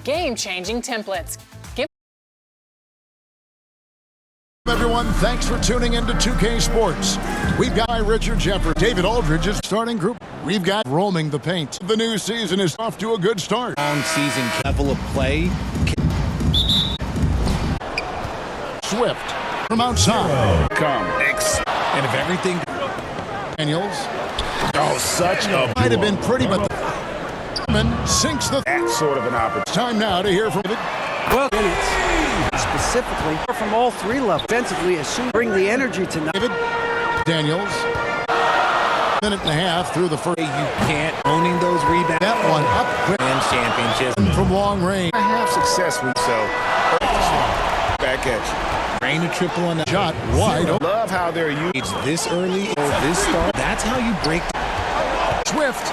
game-changing templates. Everyone, thanks for tuning in to 2K Sports. We've got Richard Jefferson, David Aldridge's starting group. We've got roaming the paint. The new season is off to a good start. Long season level of play. Swift from outside. And if everything... Daniels. Oh, such a... Might have been pretty, but the sinks the... That's sort of an opportunity. Time now to hear from David. Well, specifically from all three levels. Offensively, as soon as bring the energy tonight. David Daniels. Minute and a half through the first. You can't owning those rebounds. That one up quick. And championships. From long range. I have success with so. Back at you. Rain a triple on the Shot wide. Love how they're used. It's this early or this start. That's how you break. Swift.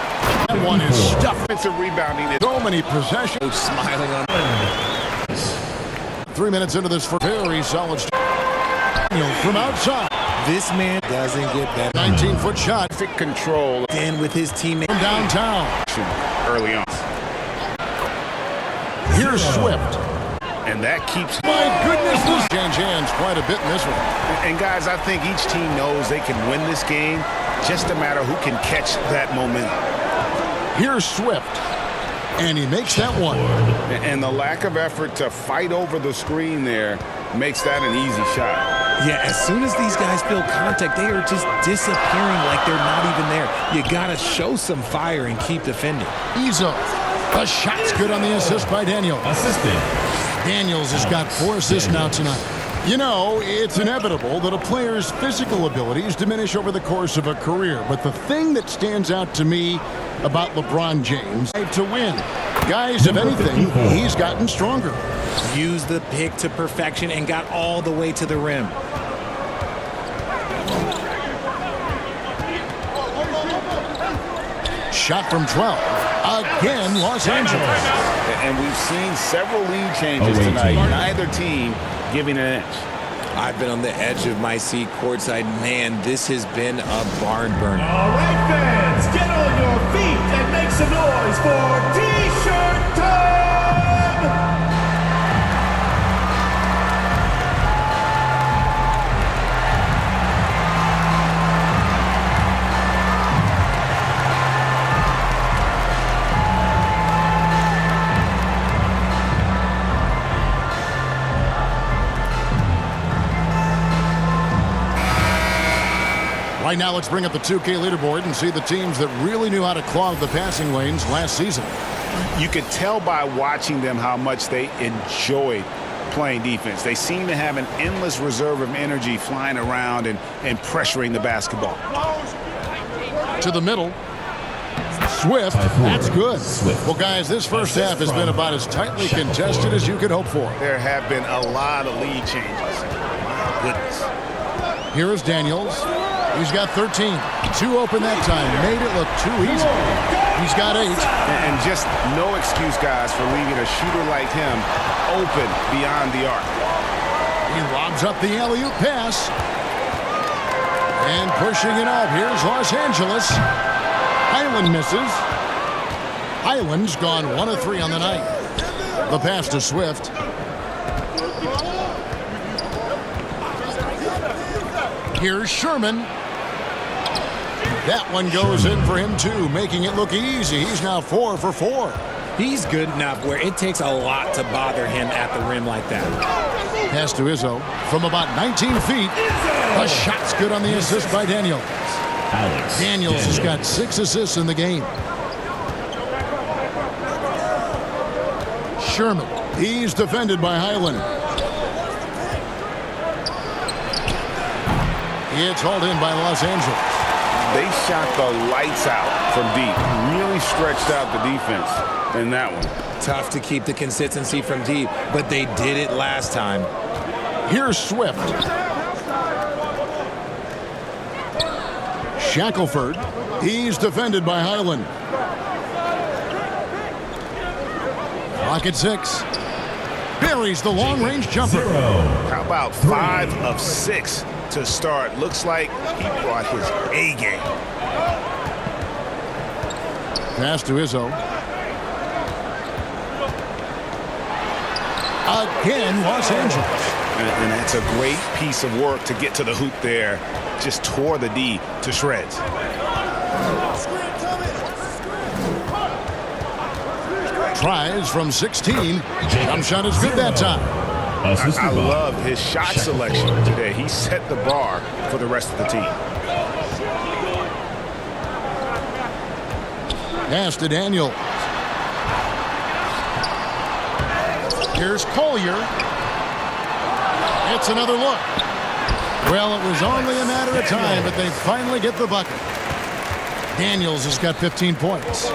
That one is stuffed. It's a rebounding. So many possessions. Smiling on. 3 minutes into this for very solid. From outside. This man doesn't get better. 19-foot shot. Perfect control. And with his teammate. From downtown. Early on. Here's Swift. And that keeps... My goodness, this change hands quite a bit in this one. And guys, I think each team knows they can win this game. Just a matter who can catch that momentum. Here's Swift. And he makes that one. And the lack of effort to fight over the screen there makes that an easy shot. Yeah, as soon as these guys feel contact, they are just disappearing like they're not even there. You got to show some fire and keep defending. Izzo. The shot's good on the assist by Daniel. Assisted. Daniels has got 4 assists now tonight. You know, it's inevitable that a player's physical abilities diminish over the course of a career. But the thing that stands out to me about LeBron James to win. Guys, if anything, he's gotten stronger. Used the pick to perfection and got all the way to the rim. Shot from 12. Again, Los Angeles. And we've seen several lead changes tonight. Neither team giving an inch. I've been on the edge of my seat courtside. Man, this has been a barn burner. All right, fans, get on your feet and make some noise for T-shirt time! Right now, let's bring up the 2K leaderboard and see the teams that really knew how to clog the passing lanes last season. You could tell by watching them how much they enjoyed playing defense. They seem to have an endless reserve of energy flying around and pressuring the basketball. To the middle. Swift. That's good. Well, guys, this first half has been about as tightly contested as you could hope for. There have been a lot of lead changes. My goodness. Here is Daniels. He's got 13. 2 open that time. Made it look too easy. He's got 8. And just no excuse, guys, for leaving a shooter like him open beyond the arc. He lobs up the alley-oop pass. And pushing it up. Here's Los Angeles. Highland misses. Highland's gone 1 of 3 on the night. The pass to Swift. Here's Sherman. That one goes in for him, too, making it look easy. He's now 4 for 4. He's good enough where it takes a lot to bother him at the rim like that. Pass to Izzo from about 19 feet. The shot's good on the assist by Daniels. Daniels has got 6 assists in the game. Sherman. He's defended by Highland. It's hauled in by Los Angeles. They shot the lights out from deep. Really stretched out the defense in that one. Tough to keep the consistency from deep, but they did it last time. Here's Swift. Shackelford. He's defended by Highland. Clock at 6. Buries the long-range jumper. How about 5 of 6 to start? Looks like he brought his A game. Pass to Izzo. Again, Los Angeles. And that's a great piece of work to get to the hoop there. Just tore the D to shreds. Tries from 16. Jump shot is good that time. I love his shot selection today. He set the bar for the rest of the team. Pass to Daniel. Here's Collier. It's another look. Well, it was only a matter of time, but they finally get the bucket. Daniels has got 15 points.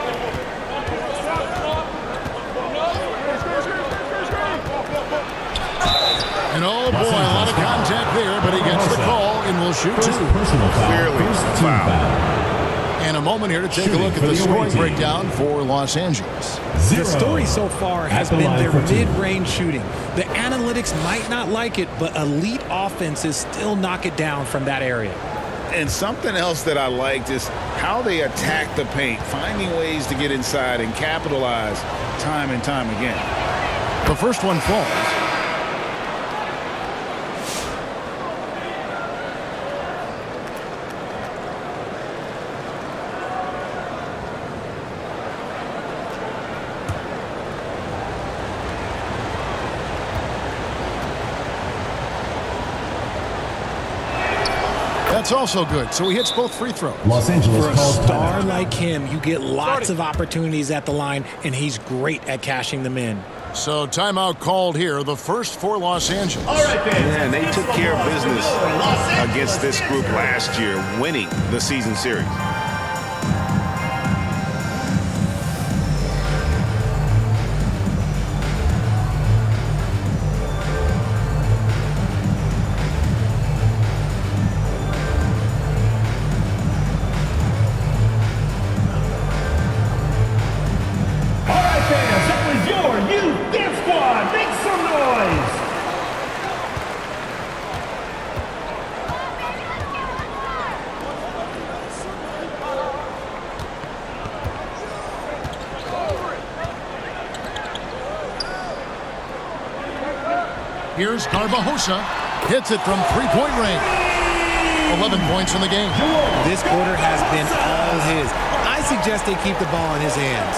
And oh boy, a lot of contact there, but he gets the call and will shoot two. Clearly foul. And a moment here to take a look at the scoring breakdown for Los Angeles. The story so far has been their mid-range shooting. The analytics might not like it, but elite offenses still knock it down from that area. And something else that I liked is how they attack the paint, finding ways to get inside and capitalize time and time again. The first one falls. That's also good, so he hits both free throws. Los Angeles For a calls star timeout. like him, you get lots of opportunities at the line, and he's great at cashing them in. So timeout called here, the first for Los Angeles. All right, fans. And they took care of business against this group last year, winning the season series. All right, fans, that was your youth dance squad. Make some noise. Here's Garbajosa. Hits it from three-point range. 11 points in the game. This quarter has been all his. I suggest they keep the ball in his hands.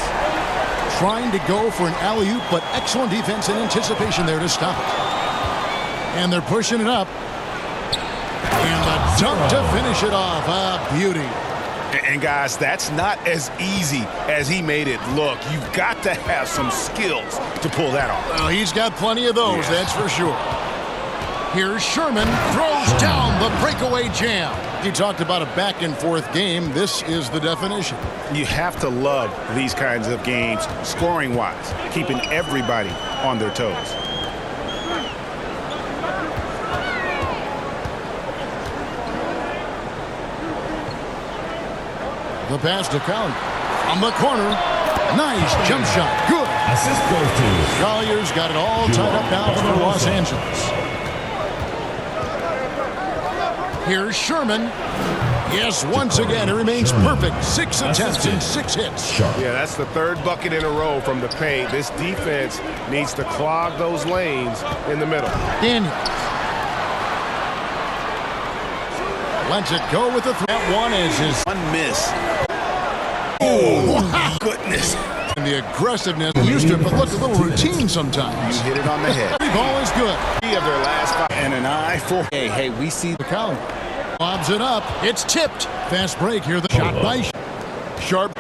Trying to go for an alley-oop, but excellent defense and anticipation there to stop it. And they're pushing it up. And the dunk to finish it off. A beauty. And guys, that's not as easy as he made it look. You've got to have some skills to pull that off. Well, he's got plenty of those, that's for sure. Here's Sherman. Throws down the breakaway jam. You talked about a back-and-forth game. This is the definition. You have to love these kinds of games, scoring-wise, keeping everybody on their toes. The pass to Collier. On the corner. Nice jump shot. Good. Assist goes to Collier's got it all tied up now for Los Angeles. Here's Sherman. Yes, once again, it remains perfect. 6 attempts and 6 hits. Yeah, that's the third bucket in a row from the paint. This defense needs to clog those lanes in the middle. Daniels. Lets it go with the three. That one is his One miss. Oh, goodness. and the aggressiveness. Used to it, but look, a little routine sometimes. You hit it on the head. Every ball is good. Three of their last 5 and an eye for. Hey, we see The Collier lobs it up. It's tipped. Fast break here. The shot by Sharp.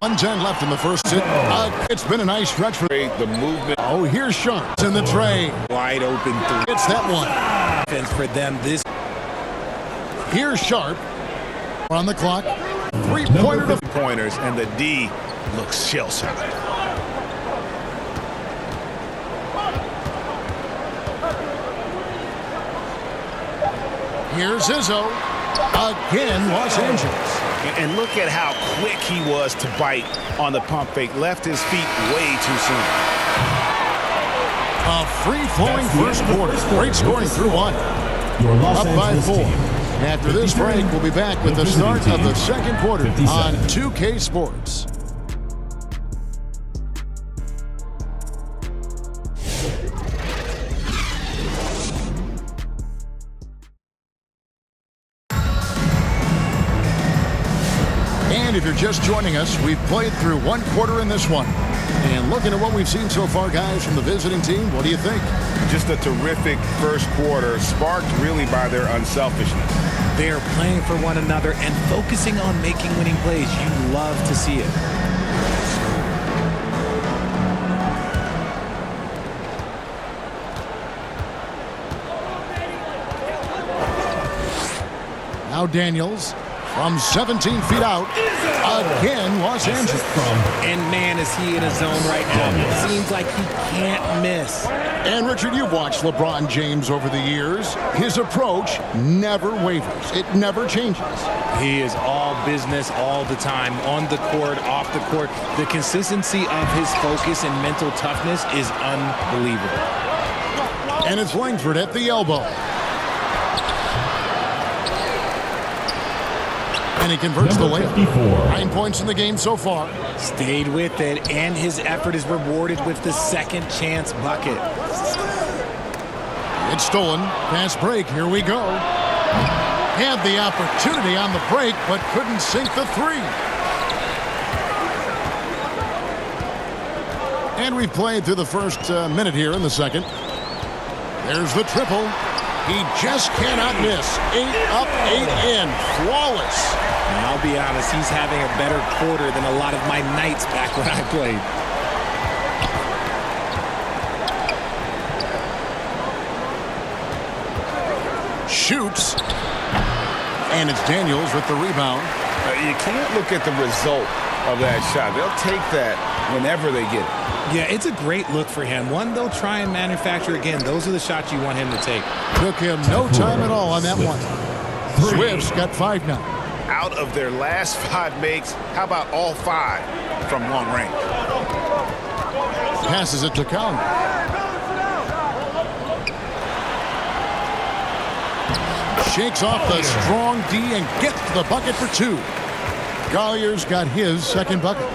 1:10 left in the first set. It's been a nice stretch for The movement Oh, here's Sharp. It's in the tray. wide open three. It's that one. offense for them this. Here's Sharp. On the clock. Three-pointer to Pointers, and the D looks shell-shocked. Here's Izzo. Again, Los Angeles. And look at how quick he was to bite on the pump fake. Left his feet way too soon. A free-flowing first quarter. Great scoring through one. your Los Up by Angeles 4. team. After this break, we'll be back with the start of the second quarter on 2K Sports. you're just joining us, we've played through one quarter in this one. And looking at what we've seen so far, guys, from the visiting team, what do you think? Just a terrific first quarter, sparked really by their unselfishness. They are playing for one another and focusing on making winning plays. You love to see it. Now Daniels from 17 feet out. Again, Los Angeles. And man, is he in a zone right now. It seems like he can't miss. And Richard, you've watched LeBron James over the years. His approach never wavers. It never changes. He is all business all the time, on the court, off the court. The consistency of his focus and mental toughness is unbelievable. And it's Langford at the elbow. And he converts the layup. 9 points in the game so far. Stayed with it, and his effort is rewarded with the second chance bucket. It's stolen. Fast break. Here we go. Had the opportunity on the break, but couldn't sink the three. And we've played through the first minute here in the second. There's the triple. He just cannot miss. 8 up, 8 in. Flawless. Now, I'll be honest, he's having a better quarter than a lot of my nights back when I played. Shoots. And it's Daniels with the rebound. You can't look at the result of that shot. They'll take that whenever they get it. Yeah, it's a great look for him. One they'll try and manufacture again. Those are the shots you want him to take. Took him no time at all on that one. Swift's got 5 now. Out of their last 5 makes, how about all 5 from long range? Passes it to Conley. Shakes off the strong D and gets the bucket for 2. Collier's got his second bucket.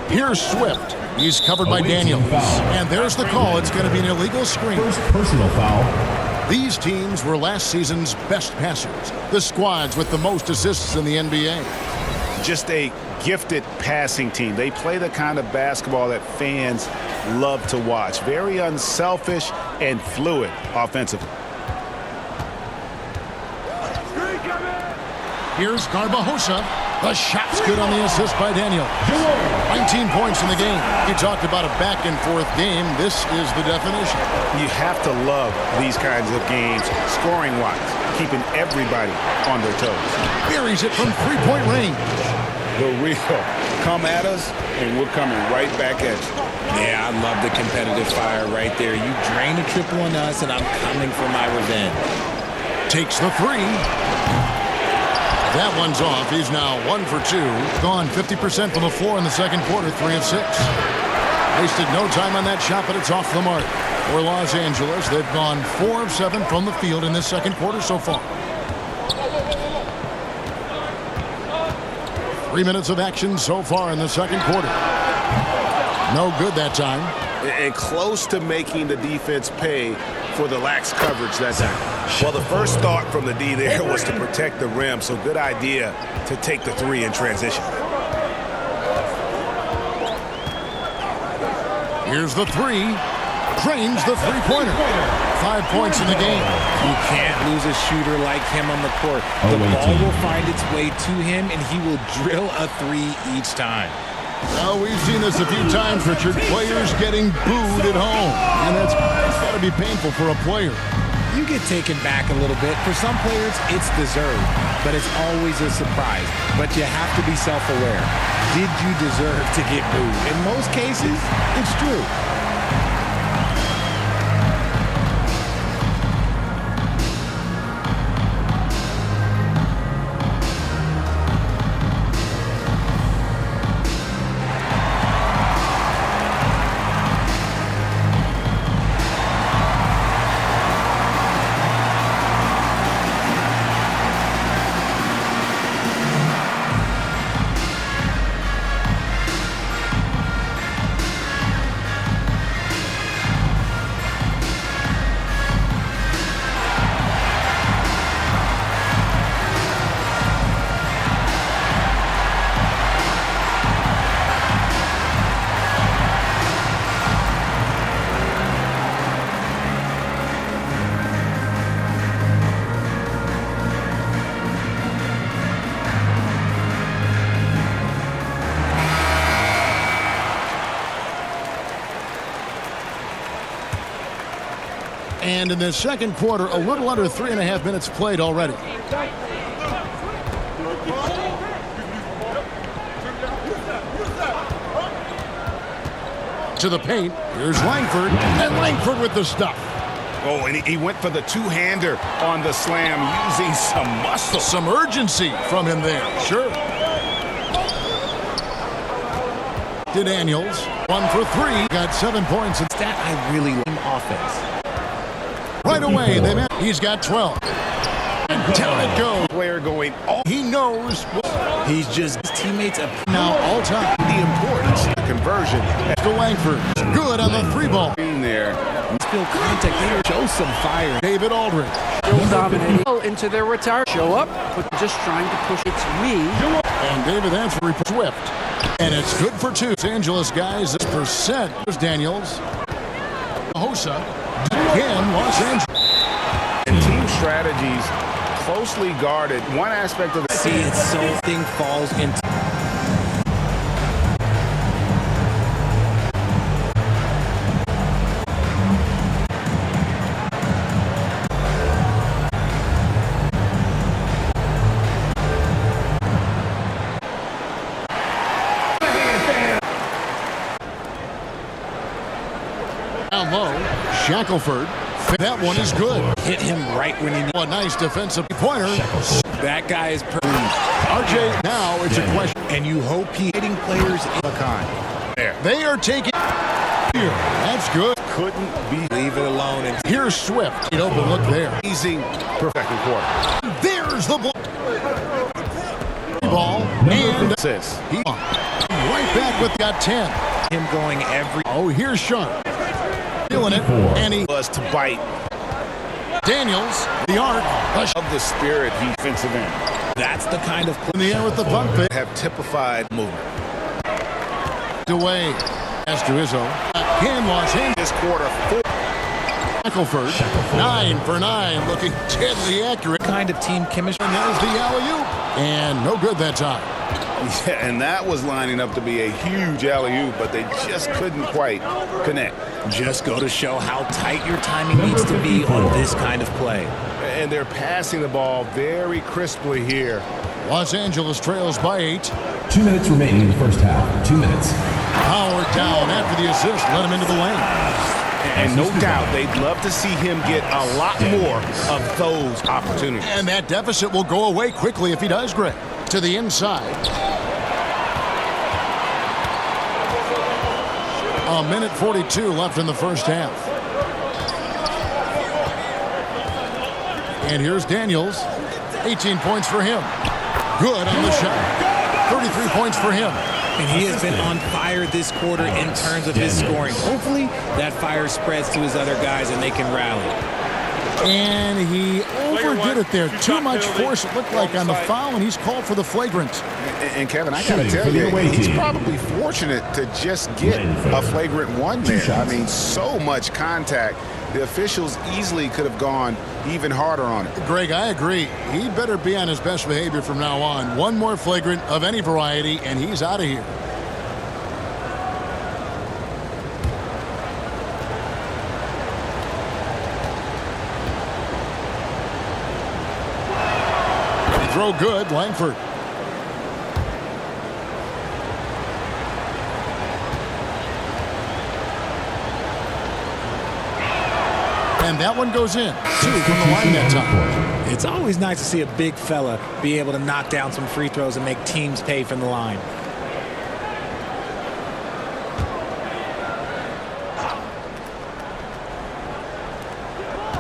Here's Swift. He's covered by Daniels. And there's the call. It's going to be an illegal screen. First personal foul. These teams were last season's best passers. The squads with the most assists in the NBA. Just a gifted passing team. They play the kind of basketball that fans love to watch. Very unselfish and fluid offensively. Here's Garbajosa. The shot's good on the assist by Daniel. 19 points in the game. You talked about a back-and-forth game. This is the definition. You have to love these kinds of games, scoring-wise, keeping everybody on their toes. Buries it from three-point range. The real. Come at us, and we're coming right back at you. Yeah, I love the competitive fire right there. You drain a triple on us, and I'm coming for my revenge. Takes the three. That one's off. He's now 1 for 2. Gone 50% from the floor in the second quarter, 3 of 6. Wasted no time on that shot, but it's off the mark. For Los Angeles, they've gone 4 of 7 from the field in this second quarter so far. 3 minutes of action so far in the second quarter. No good that time. And close to making the defense pay for the lax coverage that time. Well, the first thought from the D there was to protect the rim, so good idea to take the 3 in transition. Here's the 3. Drains the three-pointer. 5 points in the game. You can't lose a shooter like him on the court. The ball will find its way to him, and he will drill a 3 each time. Well, we've seen this a few times, Richard. Players getting booed at home. And that's got to be painful for a player. You get taken back a little bit. For some players, it's deserved, but it's always a surprise. But you have to be self-aware. Did you deserve to get booed? In most cases, it's true. And in the second quarter, a little under 3.5 minutes played already. To the paint. Here's Langford. And Langford with the stuff. Oh, and he went for the two-hander on the slam using some muscle. Some urgency from him there. Sure. To Daniels. 1 for 3. Got 7 points. That I really like offense. Right away, he's got 12. And down it goes. Player going all. He knows. He's just his teammates Now all time. The importance of the conversion. To Langford. Good on the 3-ball. In there. Still contact. They show some fire. David Aldridge. Still dominating into their retire. Show up, but just trying to push. It's me. And David Ansbury Swift. And it's good for 2. Los Angeles guys, this percent. There's Daniels. Hosa. Again, Los Angeles. And team strategies closely guarded. One aspect of the See, it's so thing falls into. Down low, Shackelford. That one is good. Hit him right when he needs. A nice defensive pointer. That guy is perfect. RJ, now it's a question. And you hope he's hitting players in the kind. there. They are taking here. That's good. Couldn't be Leave it alone. And Here's Swift. An open look there. amazing second quarter. There's the ball. And Assists. he right back with got 10. him going every. Oh, here's Sharp. Feeling it. And he Was to bite Daniels. The arc. Push of the spirit defensive end. That's the kind of in the air with the bump fake. Have typified movement. Away. As to Izzo. Again, Los Angeles. This quarter, 4. Shackelford. 9 for 9. Looking deadly accurate. kind of team chemistry. And there's the alley-oop. And no good that time. Yeah, and that was lining up to be a huge alley-oop, but they just couldn't quite connect. Just go to show how tight your timing needs to be on this kind of play. And they're passing the ball very crisply here. Los Angeles trails by 8. 2 minutes remaining in the first half. 2 minutes. Howard down after the assist. Let him into the lane. And no doubt they'd love to see him get a lot more of those opportunities. And that deficit will go away quickly if he does, Greg. To the inside. A minute 42 left in the first half. And here's Daniels. 18 points for him. Good on the shot. 33 points for him. And he has been on fire this quarter in terms of his scoring. Hopefully that fire spreads to his other guys and they can rally. And he overdid it there. Too much force, it looked like, on the foul, and he's called for the flagrant. And Kevin, I got to tell you, he's probably fortunate to just get a flagrant one there. I mean, so much contact. The officials easily could have gone even harder on it. Greg, I agree. He better be on his best behavior from now on. One more flagrant of any variety, and he's out of here. Throw good, Langford. And that one goes in. 2 from the line that time. It's always nice to see a big fella be able to knock down some free throws and make teams pay from the line.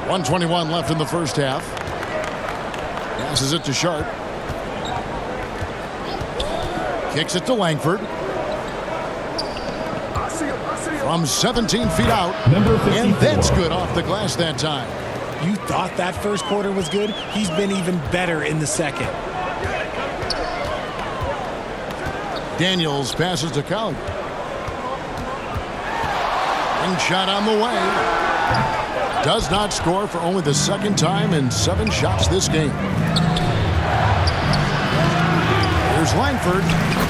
.121 left in the first half. Passes it to Sharp. Kicks it to Langford. From 17 feet out. And that's good off the glass that time. You thought that first quarter was good? He's been even better in the second. Daniels passes to Collier. And shot on the way. Does not score for only the second time in 7 shots this game. Here's Langford.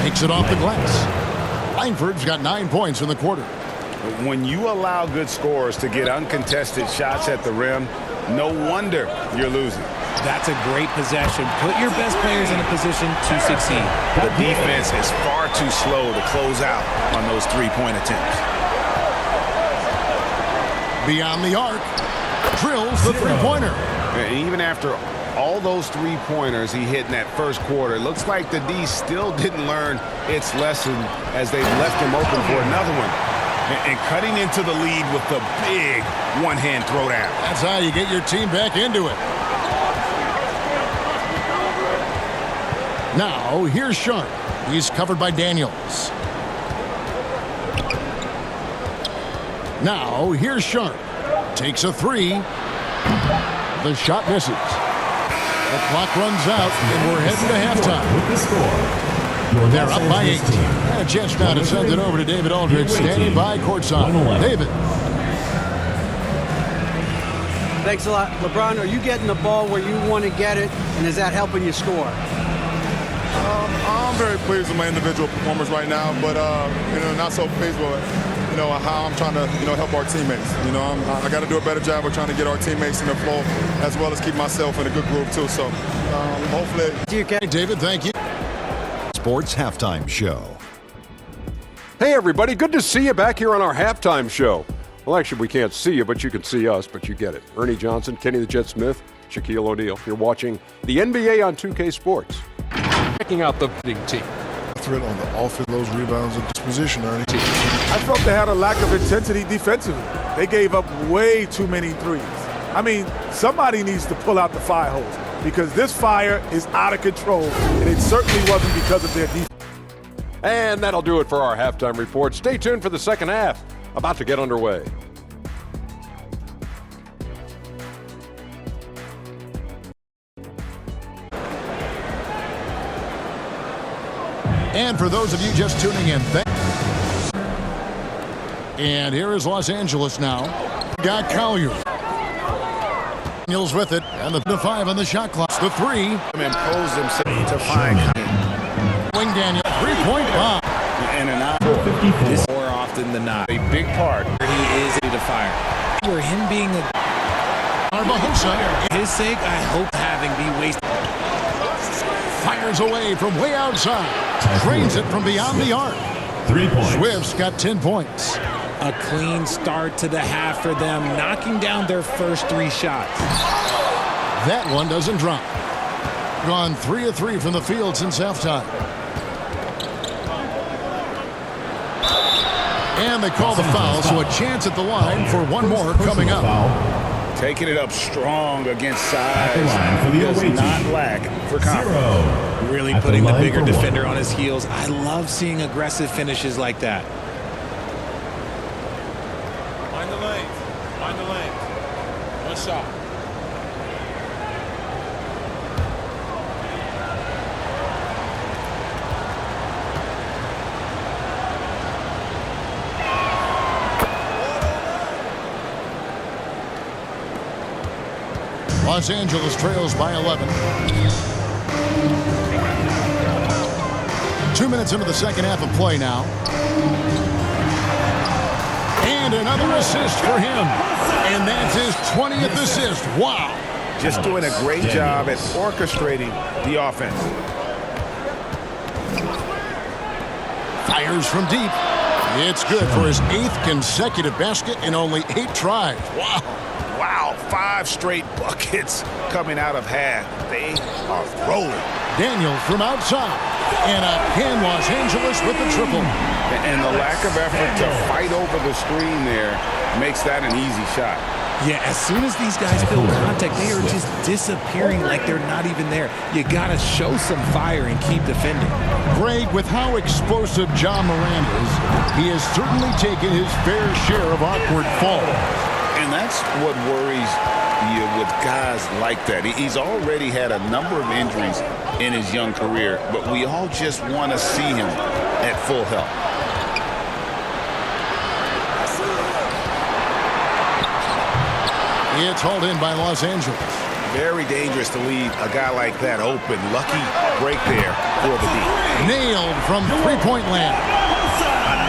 Takes it off the glass. Langford's got 9 points in the quarter. When you allow good scorers to get uncontested shots at the rim, no wonder you're losing. That's a great possession. Put your best players in a position to succeed. The defense is far too slow to close out on those three-point attempts. Beyond the arc, drills the three-pointer. And even after all those three-pointers he hit in that first quarter, it looks like the D still didn't learn its lesson as they left him open for another one. And cutting into the lead with the big one-hand throwdown. That's how you get your team back into it. Now, here's Sharp. He's covered by Daniels. Now, here's Sharp. Takes a three. The shot misses. The clock runs out, and we're heading to halftime. With the score, they're up by 8. And a chance now to send it over to David Aldridge, standing by courtside. David. Thanks a lot. LeBron, are you getting the ball where you want to get it, and is that helping you score? I'm very pleased with my individual performance right now, but not so pleased with how I'm trying to help our teammates. I got to do a better job of trying to get our teammates in the flow, as well as keep myself in a good groove too. So hopefully. Hey, David, thank you. Sports Halftime Show. Hey everybody, good to see you back here on our halftime show. Well, actually, we can't see you, but you can see us, but you get it. Ernie Johnson, Kenny the Jet Smith, Shaquille O'Neal. You're watching the NBA on 2K Sports. Checking out the team. Threat on the offense, those rebounds and disposition, Ernie. I felt they had a lack of intensity defensively. They gave up way too many threes. I mean, somebody needs to pull out the fire hose because this fire is out of control, and it certainly wasn't because of their defense. And that'll do it for our halftime report. Stay tuned for the second half. About to get underway. And for those of you just tuning in, and here is Los Angeles now. Got Collier. Daniels with it, and the 5 on the shot clock. The 3. Impose himself to find Wing Daniel, 3-point bomb. in and out. This more often than not. A big part. He is a fire. For him being a Barbosa. his sake, I hope having be wasted. Fires away from way outside. Drains it from beyond the arc. 3 points. Swift's got 10 points. A clean start to the half for them, knocking down their first 3 shots. That one doesn't drop. Gone 3 of 3 from the field since halftime. And they call the foul, so a chance at the line for one more coming up. Taking it up strong against size. Does not lack for confidence. Really putting the bigger defender on his heels. I love seeing aggressive finishes like that. Find the lane. Find the lane. One shot. Los Angeles trails by 11. 2 minutes into the second half of play now. And another assist for him. And that's his 20th assist. Wow. Just doing a great job at orchestrating the offense. Fires from deep. It's good for his 8th consecutive basket in only 8 tries. Wow. Wow, 5 straight buckets coming out of half. They are rolling. Daniel from outside. And again, Los Angeles with the triple. And the lack of effort to fight over the screen there makes that an easy shot. Yeah, as soon as these guys feel contact, they are just disappearing like they're not even there. You got to show some fire and keep defending. Greg, with how explosive Ja Morant is, he has certainly taken his fair share of awkward falls. And that's what worries you with guys like that. He's already had a number of injuries in his young career, but we all just want to see him at full health. It's hauled in by Los Angeles. Very dangerous to leave a guy like that open. Lucky break there for the D. Nailed from three-point land.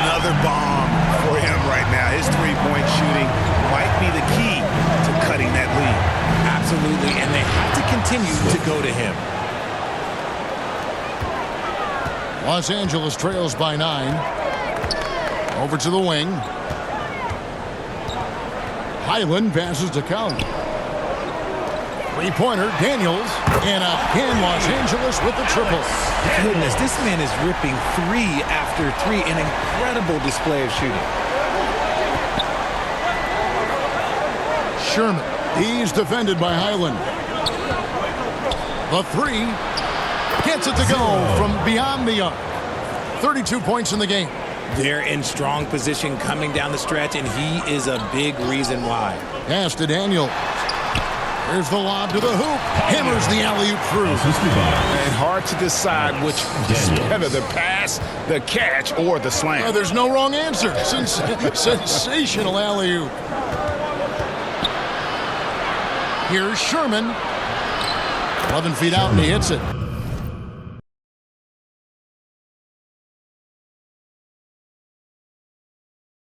Another bomb for him right now. continue to go to him. Los Angeles trails by 9. Over to the wing. Highland passes to Cowley. Three-pointer, Daniels. And again, Los Angeles with the triple. Goodness, this man is ripping 3 after 3. An incredible display of shooting. Sherman. He's defended by Highland. The 3. Gets it to go from beyond the arc. 32 points in the game. They're in strong position coming down the stretch, and he is a big reason why. Pass to Daniel. Here's the lob to the hoop. Hammers the alley-oop through. And hard to decide which is better, the pass, the catch, or the slam. There's no wrong answer. Sensational alley-oop. Here's Sherman. 11 feet out, and he hits it.